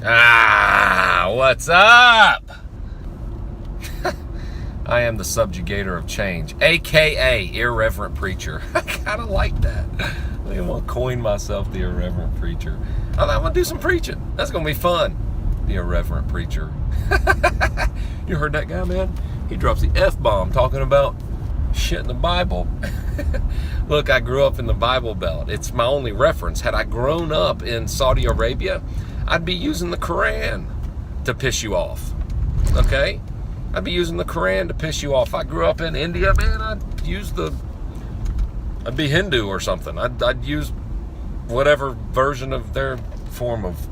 What's up? I am the subjugator of change, aka irreverent preacher. I kind of like that. I'm gonna coin myself the irreverent preacher. I'm gonna do some preaching. That's gonna be fun. The irreverent preacher. You heard that guy, man? He drops the F-bomb talking about shit in the Bible. Look, I grew up in the Bible Belt. It's my only reference. Had I grown up in Saudi Arabia, I'd be using the Quran to piss you off. Okay? I'd be using the Quran to piss you off. I grew up in India, man, I'd be Hindu or something. I'd use whatever version of their form of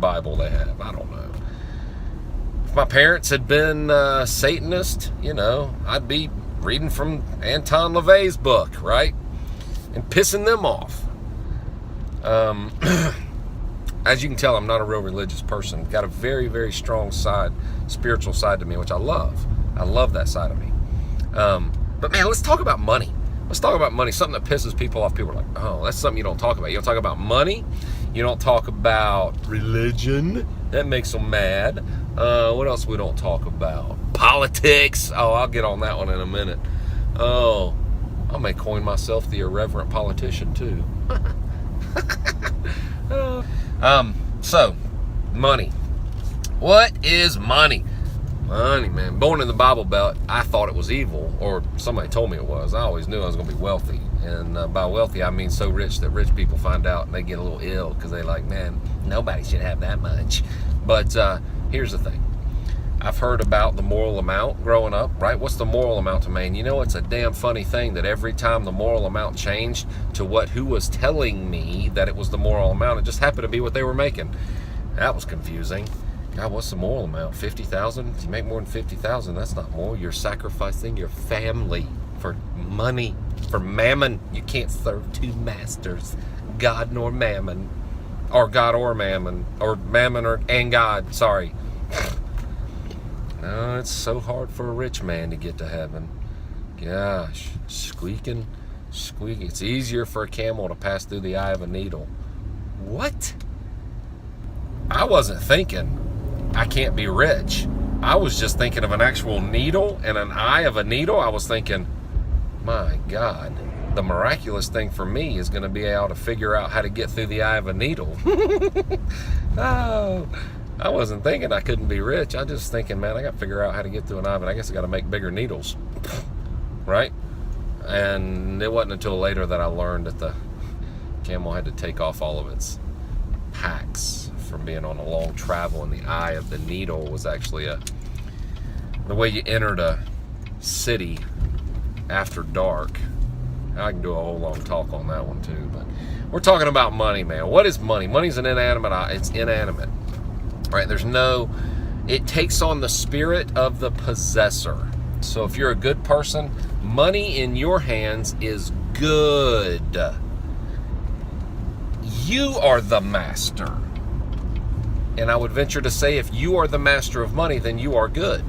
Bible they have. I don't know. If my parents had been Satanist, I'd be reading from Anton LaVey's book, right? And pissing them off. As you can tell, I'm not a real religious person. Got a very, very strong spiritual side to me, which I love. I love that side of me. But man, let's talk about money. Let's talk about money. Something that pisses people off. People are like, oh, that's something you don't talk about. You don't talk about money. You don't talk about religion. That makes them mad. What else we don't talk about? Politics. Oh, I'll get on that one in a minute. Oh, I may coin myself the irreverent politician too. So, money. What is money? Money, man. Born in the Bible Belt, I thought it was evil, or somebody told me it was. I always knew I was going to be wealthy. And by wealthy, I mean so rich that rich people find out and they get a little ill because they're like, man, nobody should have that much. But here's the thing. I've heard about the moral amount growing up, right? What's the moral amount to man? It's a damn funny thing that every time the moral amount changed to who was telling me that it was the moral amount, it just happened to be what they were making. That was confusing. God, what's the moral amount? 50,000? If you make more than 50,000, that's not moral. You're sacrificing your family for money, for mammon. You can't serve two masters, God nor mammon, or God or mammon, or mammon and God. Sorry. No, it's so hard for a rich man to get to heaven. Gosh, squeaking. It's easier for a camel to pass through the eye of a needle. What? I wasn't thinking I can't be rich. I was just thinking of an actual needle and an eye of a needle. I was thinking, my God, the miraculous thing for me is going to be able to figure out how to get through the eye of a needle. Oh, I wasn't thinking I couldn't be rich. I just thinking, man, I got to figure out how to get through an eye, but I guess I got to make bigger needles, right? And it wasn't until later that I learned that the camel had to take off all of its packs from being on a long travel, and the eye of the needle was actually the way you entered a city after dark. I can do a whole long talk on that one too, but we're talking about money, man. What is money? Money's an inanimate. It's inanimate. Right, it takes on the spirit of the possessor. So if you're a good person, money in your hands is good. You are the master. And I would venture to say if you are the master of money, then you are good.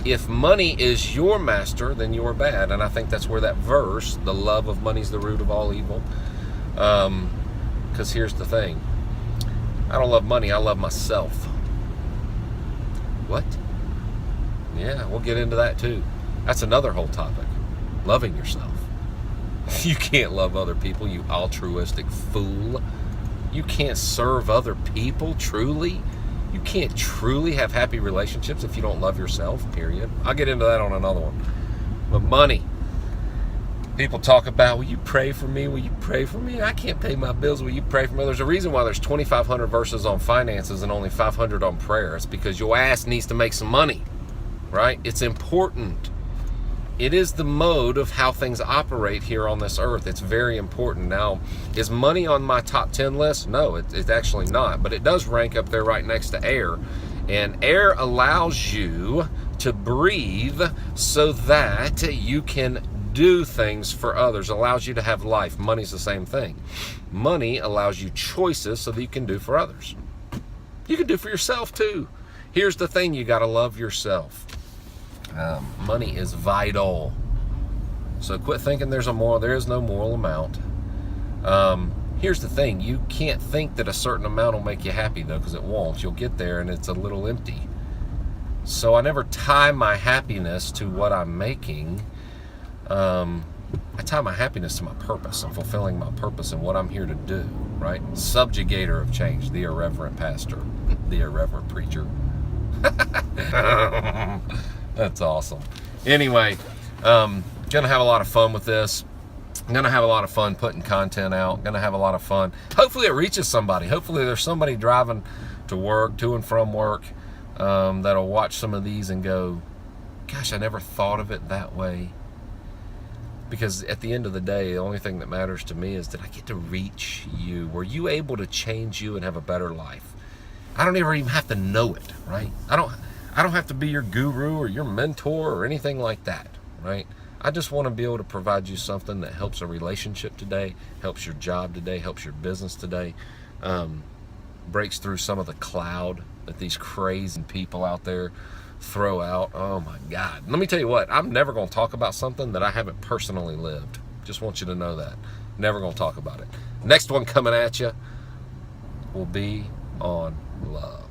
If money is your master, then you are bad. And I think that's where that verse, the love of money is the root of all evil. Because here's the thing. I don't love money, I love myself. What? Yeah, we'll get into that too. That's another whole topic. Loving yourself. You can't love other people, you altruistic fool. You can't serve other people truly. You can't truly have happy relationships if you don't love yourself, period. I'll get into that on another one. But money. People talk about, will you pray for me? Will you pray for me? I can't pay my bills. Will you pray for me? There's a reason why there's 2,500 verses on finances and only 500 on prayer. It's because your ass needs to make some money, right? It's important. It is the mode of how things operate here on this earth. It's very important. Now, is money on my top 10 list? No, it's actually not. But it does rank up there right next to air. And air allows you to breathe so that you can do things for others, allows you to have life. Money's the same thing. Money allows you choices so that you can do for others. You can do for yourself too. Here's the thing, you got to love yourself. Money is vital. So quit thinking there's a moral. There is no moral amount. Here's the thing, you can't think that a certain amount will make you happy though, because it won't. You'll get there and it's a little empty. So I never tie my happiness to what I'm making. I tie my happiness to my purpose and fulfilling my purpose and what I'm here to do, right? Subjugator of change, the irreverent pastor, the irreverent preacher. That's awesome. Anyway, gonna have a lot of fun with this. I'm gonna have a lot of fun putting content out. Gonna have a lot of fun. Hopefully it reaches somebody. Hopefully there's somebody driving to work, to and from work, that'll watch some of these and go, gosh, I never thought of it that way. Because at the end of the day, the only thing that matters to me is that I get to reach you. Were you able to change you and have a better life? I don't ever even have to know it, right? I don't have to be your guru or your mentor or anything like that, right? I just want to be able to provide you something that helps a relationship today, helps your job today, helps your business today, breaks through some of the cloud that these crazy people out there throw out. Oh my God. Let me tell you what, I'm never going to talk about something that I haven't personally lived. Just want you to know that. Never going to talk about it. Next one coming at you will be on love.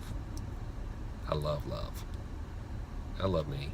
I love love. I love me.